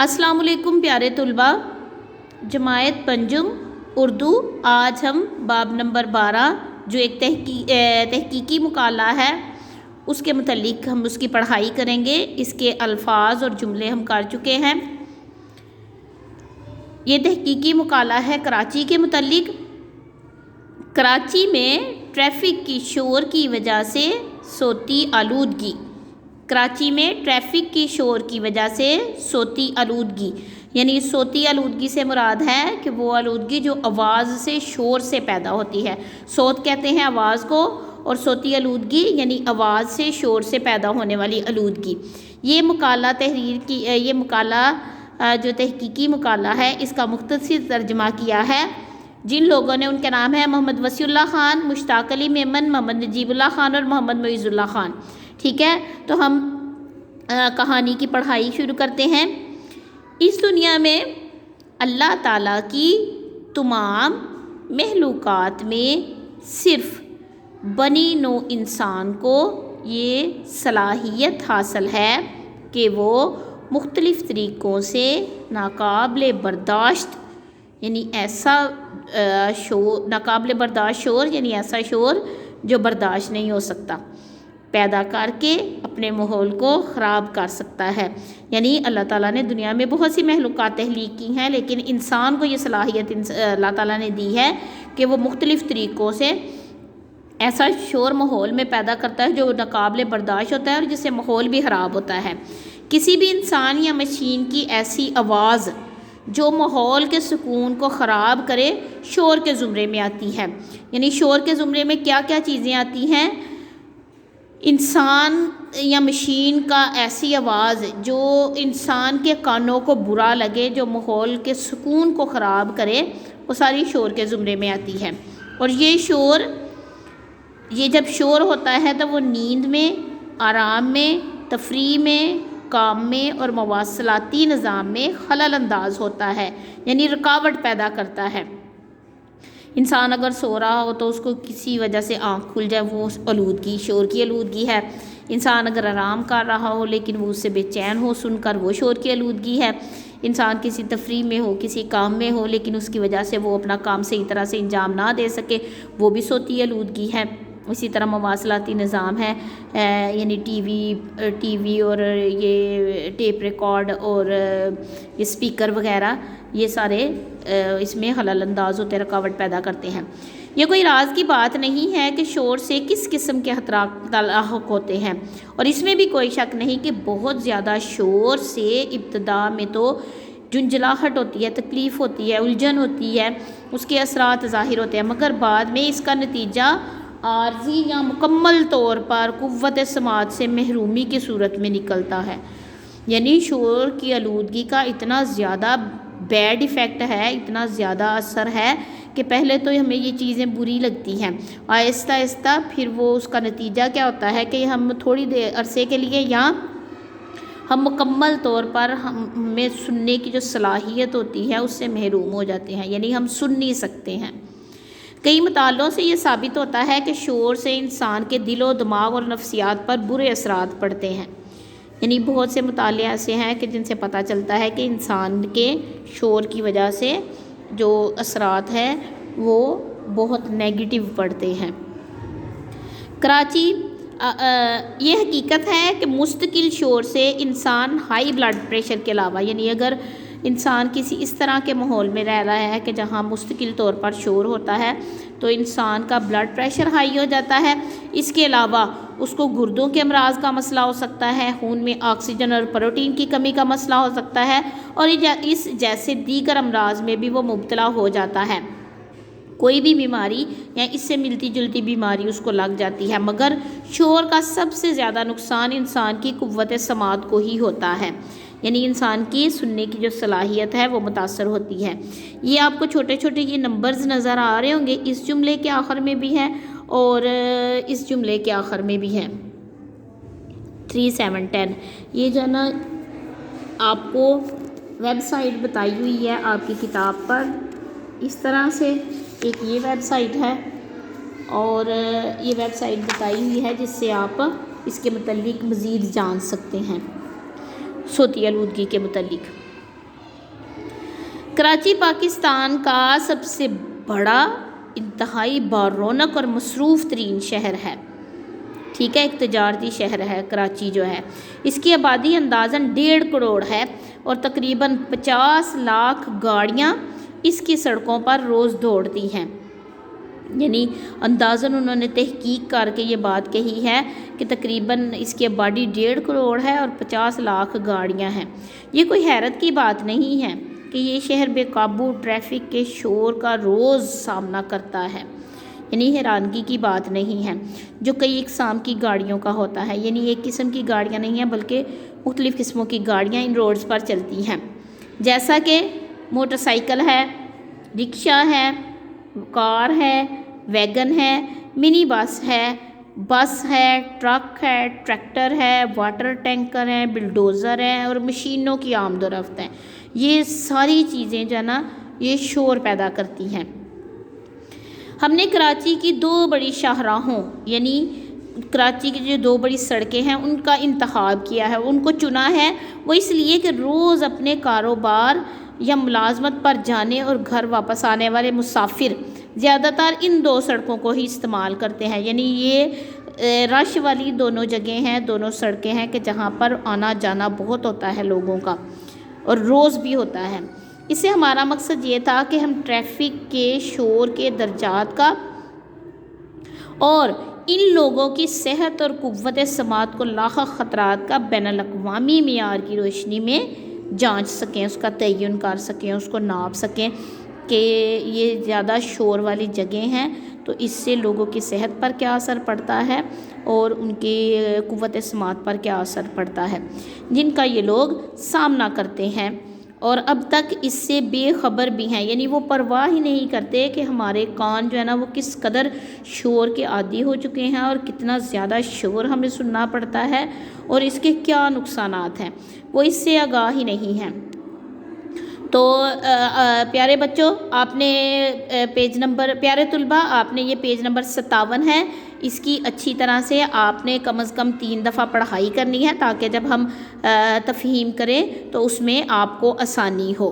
अस्सलाम वालेकुम प्यारे तलबा, जमायत पंजुम उर्दू। आज हम बाब नंबर 12 जो एक तहकीकी मुकाला है उसके मुतल्लिक हम उसकी पढ़ाई करेंगे। इसके अल्फाज और जुमले हम कर चुके हैं। ये तहकीकी मुकाला है कराची के मुतल्लिक। कराची में ट्रैफिक की शोर की वजह से सोती आलूदगी। कराची में ट्रैफिक की शोर की वजह से सोती आलूदगी, यानी सोती आलूदगी से मुराद है कि वो आलूदगी जो आवाज़ से शोर से पैदा होती है। सोत कहते हैं आवाज़ को, और सोती आलूदगी यानी आवाज़ से शोर से पैदा होने वाली आलूदगी। ये मुकाला ये मुकाला जो तहकीकी मुकाला है इसका मुख्तसर तर्जमा किया है जिन लोगों ने। उनके नाम है मोहम्मद वसीउल्लाह खान, मुश्ताक अली मेमन, मोहम्मद नजीबुल्लाह खान और मोहम्मद मुइज़ुल्लाह खान। ठीक है, तो हम कहानी की पढ़ाई शुरू करते हैं। इस दुनिया में अल्लाह ताला की तमाम महलूकात में सिर्फ़ बनी नो इंसान को ये सलाहियत हासिल है कि वो मुख्तलिफ़ तरीक़ों से नाकाबिले बर्दाश्त यानी ऐसा शोर, नाकाबिले बर्दाश्त शोर यानी ऐसा शोर जो बर्दाश्त नहीं हो सकता, पैदा करके अपने माहौल को ख़राब कर सकता है। यानी अल्लाह ताला ने दुनिया में बहुत सी महलूकात तख्लीक की हैं, लेकिन इंसान को ये सलाहियत अल्लाह ताला ने दी है कि वो मुख्तलिफ़ तरीक़ों से ऐसा शोर माहौल में पैदा करता है जो नाकाबिले बर्दाश्त होता है और जिससे माहौल भी ख़राब होता है। किसी भी इंसान या मशीन की ऐसी आवाज़ जो माहौल के सुकून को ख़राब करे शोर के ज़ुमरे में आती है। यानी शोर के ज़ुमरे में क्या क्या चीज़ें आती हैं? इंसान या मशीन का ऐसी आवाज़ जो इंसान के कानों को बुरा लगे, जो माहौल के सुकून को ख़राब करे, वो सारी शोर के ज़ुमरे में आती है। और ये जब शोर होता है तो वो नींद में, आराम में, तफरीह में, काम में और मवासलाती निज़ाम में खलल अंदाज होता है, यानी रुकावट पैदा करता है। इंसान अगर सो रहा हो तो उसको किसी वजह से आँख खुल जाए, वो आलूदगी, शोर की आलूदगी है। इंसान अगर आराम कर रहा हो लेकिन वो उससे बेचैन हो सुनकर, वो शोर की आलूदगी है। इंसान किसी तफरीह में हो, किसी काम में हो, लेकिन उसकी वजह से वो अपना काम सही तरह से अंजाम ना दे सके, वो भी सोती आलूदगी है। इसी तरह मवासलाती निज़ाम है, यानी टीवी और ये टेप रिकॉर्ड और ये स्पीकर वगैरह, ये सारे इसमें खलल अंदाज होते, रुकावट पैदा करते हैं। ये कोई राज की बात नहीं है कि शोर से किस किस्म के खतरात लाहक होते हैं, और इसमें भी कोई शक नहीं कि बहुत ज़्यादा शोर से इब्तदा में तो झुंझलाहट होती है, तकलीफ़ होती है, उलझन होती है, उसके असरात ज़ाहिर होते हैं, मगर बाद में इसका नतीजा आर्जी या मुकम्मल तौर पर कुव्वत समात से महरूमी की सूरत में निकलता है। यानी शोर की आलूदगी का इतना ज़्यादा बैड इफ़ेक्ट है, इतना ज़्यादा असर है कि पहले तो हमें ये चीज़ें बुरी लगती हैं, आहिस्ता आहिस्ता फिर वो उसका नतीजा क्या होता है कि हम थोड़ी देर अरसे के लिए या हम मुकम्मल तौर पर हमें सुनने की जो सलाहियत होती है उससे महरूम हो जाते हैं, यानी हम सुन नहीं सकते हैं। कई मतालों से ये साबित होता है कि शोर से इंसान के दिलो दिमाग और नफ्सियात पर बुरे असरात पड़ते हैं। यानी बहुत से मुताले ऐसे हैं कि जिनसे पता चलता है कि इंसान के शोर की वजह से जो असरात हैं वो बहुत नेगेटिव पड़ते हैं। कराची ये हकीकत है कि मुस्तकिल शोर से इंसान हाई ब्लड प्रेशर के अलावा, यानी अगर इंसान किसी इस तरह के माहौल में रह रहा है कि जहाँ मुस्तकिल तौर पर शोर होता है तो इंसान का ब्लड प्रेशर हाई हो जाता है। इसके अलावा उसको गुर्दों के अमराज का मसला हो सकता है, खून में ऑक्सीजन और प्रोटीन की कमी का मसला हो सकता है, और इस जैसे दीगर अमराज में भी वो मुब्तला हो जाता है। कोई भी बीमारी या इससे मिलती जुलती बीमारी उसको लग जाती है, मगर शोर का सबसे ज़्यादा नुकसान इंसान की कुव्वत समात को ही होता है, यानी इंसान की सुनने की जो सलाहियत है वो मुतासर होती है। ये आपको छोटे छोटे ये नंबर्स नज़र आ रहे होंगे, इस जुमले के आखिर में भी है और इस जुमले के आखिर में भी है 3, 7, 10। ये जो है ना आपको वेबसाइट बताई हुई है आपकी किताब पर, इस तरह से एक ये वेबसाइट है और ये वेबसाइट बताई हुई है जिससे आप इसके मुतल्लिक मज़ीद जान सकते हैं सोती आलूदगी के मुतल्लिक। کراچی پاکستان کا سب سے بڑا، انتہائی بارونق اور مصروف ترین شہر ہے، ٹھیک ہے، ایک تجارتی شہر ہے کراچی جو ہے۔ اس کی آبادی اندازاً 1.5 کروڑ ہے اور تقریباً 50 لاکھ گاڑیاں اس کی سڑکوں پر روز دوڑتی ہیں، یعنی اندازاً انہوں نے تحقیق کر کے یہ بات کہی ہے کہ تقریباً اس کی آبادی 1.5 کروڑ ہے اور 50 لاکھ گاڑیاں ہیں۔ یہ کوئی حیرت کی بات نہیں ہے کہ یہ شہر بے قابو ٹریفک کے شور کا روز سامنا کرتا ہے، یعنی حیرانگی کی بات نہیں ہے، جو کئی اقسام کی گاڑیوں کا ہوتا ہے، یعنی ایک قسم کی گاڑیاں نہیں ہیں بلکہ مختلف قسموں کی گاڑیاں ان روڈز پر چلتی ہیں، جیسا کہ موٹر سائیکل ہے، رکشہ ہے، کار ہے، ویگن ہے، منی بس ہے، ٹرک ہے، ٹریکٹر ہے، واٹر ٹینکر ہے، بلڈوزر ہے اور مشینوں کی آمد و رفت ہے۔ یہ ساری چیزیں جو ہے نا یہ شور پیدا کرتی ہیں۔ ہم نے کراچی کی 2 بڑی شاہراہوں، یعنی کراچی کی جو 2 بڑی سڑکیں ہیں ان کا انتخاب کیا ہے، ان کو چنا ہے، وہ اس لیے کہ روز اپنے کاروبار یا ملازمت پر جانے اور گھر واپس آنے والے مسافر زیادہ تر ان 2 سڑکوں کو ہی استعمال کرتے ہیں، یعنی یہ رش والی دونوں جگہیں ہیں، دونوں سڑکیں ہیں کہ جہاں پر آنا جانا بہت ہوتا ہے لوگوں کا اور روز بھی ہوتا ہے۔ اس سے ہمارا مقصد یہ تھا کہ ہم ٹریفک کے شور کے درجات کا اور ان لوگوں کی صحت اور قوت سماعت کو لاحق خطرات کا بین الاقوامی معیار کی روشنی میں جانچ سکیں، اس کا تعین کر سکیں، اس کو ناپ سکیں کہ یہ زیادہ شور والی جگہیں ہیں تو اس سے لوگوں کی صحت پر کیا اثر پڑتا ہے اور ان کی قوت سماعت پر کیا اثر پڑتا ہے، جن کا یہ لوگ سامنا کرتے ہیں اور اب تک اس سے بے خبر بھی ہیں، یعنی وہ پرواہ ہی نہیں کرتے کہ ہمارے کان جو ہے نا وہ کس قدر شور کے عادی ہو چکے ہیں اور کتنا زیادہ شور ہمیں سننا پڑتا ہے اور اس کے کیا نقصانات ہیں، وہ اس سے آگاہ ہی نہیں ہیں۔ تو پیارے بچوں، آپ نے پیارے طلباء، آپ نے یہ پیج نمبر 57 ہے، اس کی اچھی طرح سے آپ نے کم از کم 3 دفعہ پڑھائی کرنی ہے تاکہ جب ہم تفہیم کریں تو اس میں آپ کو آسانی ہو۔